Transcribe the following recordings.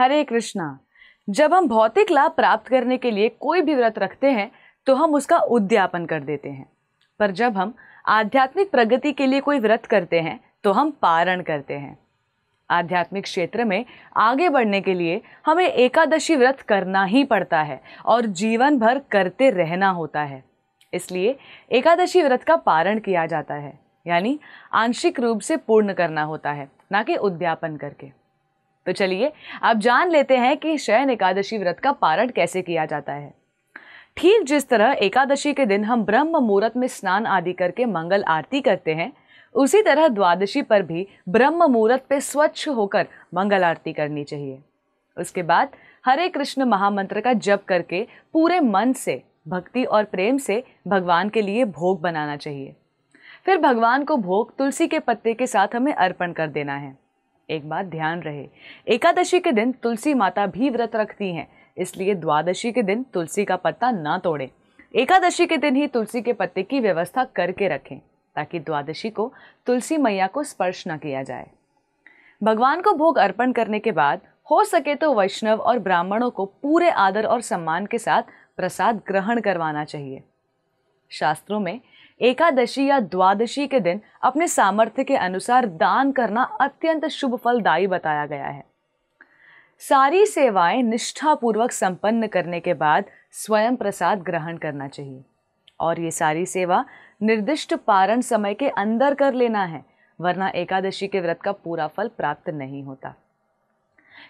हरे कृष्णा। जब हम भौतिक लाभ प्राप्त करने के लिए कोई भी व्रत रखते हैं तो हम उसका उद्यापन कर देते हैं, पर जब हम आध्यात्मिक प्रगति के लिए कोई व्रत करते हैं तो हम पारण करते हैं। आध्यात्मिक क्षेत्र में आगे बढ़ने के लिए हमें एकादशी व्रत करना ही पड़ता है और जीवन भर करते रहना होता है। इसलिए एकादशी व्रत का पारण किया जाता है, यानी आंशिक रूप से पूर्ण करना होता है, ना कि उद्यापन करके। तो चलिए अब जान लेते हैं कि शयन एकादशी व्रत का पारण कैसे किया जाता है। ठीक जिस तरह एकादशी के दिन हम ब्रह्म मुहूर्त में स्नान आदि करके मंगल आरती करते हैं, उसी तरह द्वादशी पर भी ब्रह्म मुहूर्त पे स्वच्छ होकर मंगल आरती करनी चाहिए। उसके बाद हरे कृष्ण महामंत्र का जप करके पूरे मन से, भक्ति और प्रेम से भगवान के लिए भोग बनाना चाहिए। फिर भगवान को भोग तुलसी के पत्ते के साथ हमें अर्पण कर देना है। एक बात ध्यान रहे, एकादशी के दिन तुलसी माता भी व्रत रखती हैं, इसलिए द्वादशी के दिन तुलसी का पत्ता ना तोड़ें। एकादशी के दिन ही तुलसी के पत्ते की व्यवस्था करके रखें, ताकि द्वादशी को तुलसी मैया को स्पर्श न किया जाए। भगवान को भोग अर्पण करने के बाद हो सके तो वैष्णव और ब्राह्मणों को पूरे आदर और सम्मान के साथ प्रसाद ग्रहण करवाना चाहिए। शास्त्रों में एकादशी या द्वादशी के दिन अपने सामर्थ्य के अनुसार दान करना अत्यंत शुभ फलदायी बताया गया है। सारी सेवाएं निष्ठापूर्वक संपन्न करने के बाद स्वयं प्रसाद ग्रहण करना चाहिए, और ये सारी सेवा निर्दिष्ट पारण समय के अंदर कर लेना है, वरना एकादशी के व्रत का पूरा फल प्राप्त नहीं होता।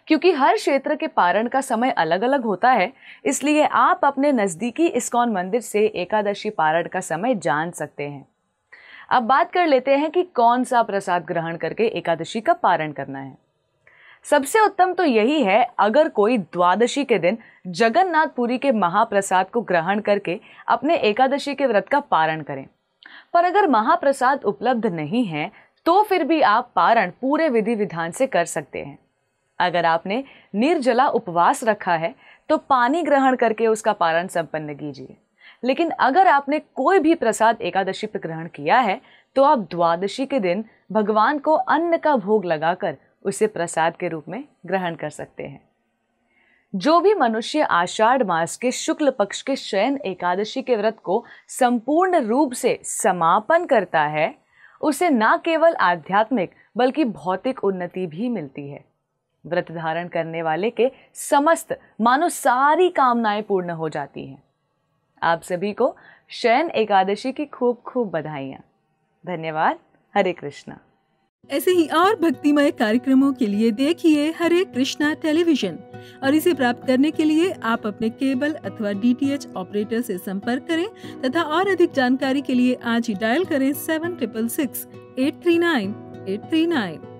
क्योंकि हर क्षेत्र के पारण का समय अलग अलग होता है, इसलिए आप अपने नज़दीकी इस्कॉन मंदिर से एकादशी पारण का समय जान सकते हैं। अब बात कर लेते हैं कि कौन सा प्रसाद ग्रहण करके एकादशी का पारण करना है। सबसे उत्तम तो यही है अगर कोई द्वादशी के दिन जगन्नाथपुरी के महाप्रसाद को ग्रहण करके अपने एकादशी के व्रत का पारण करें। पर अगर महाप्रसाद उपलब्ध नहीं है तो फिर भी आप पारण पूरे विधि विधान से कर सकते हैं। अगर आपने निर्जला उपवास रखा है तो पानी ग्रहण करके उसका पारण संपन्न कीजिए। लेकिन अगर आपने कोई भी प्रसाद एकादशी पर ग्रहण किया है तो आप द्वादशी के दिन भगवान को अन्न का भोग लगाकर उसे प्रसाद के रूप में ग्रहण कर सकते हैं। जो भी मनुष्य आषाढ़ मास के शुक्ल पक्ष के शयन एकादशी के व्रत को संपूर्ण रूप से समापन करता है, उसे न केवल आध्यात्मिक बल्कि भौतिक उन्नति भी मिलती है। व्रत धारण करने वाले के समस्त मानो सारी कामनाएं पूर्ण हो जाती हैं। आप सभी को शयन एकादशी की खूब खूब बधाइयां। धन्यवाद। हरे कृष्णा। ऐसे ही और भक्तिमय कार्यक्रमों के लिए देखिए हरे कृष्णा टेलीविजन, और इसे प्राप्त करने के लिए आप अपने केबल अथवा DTH ऑपरेटर से संपर्क करें तथा और अधिक जानकारी के लिए आज ही डायल करें 7666 839 839।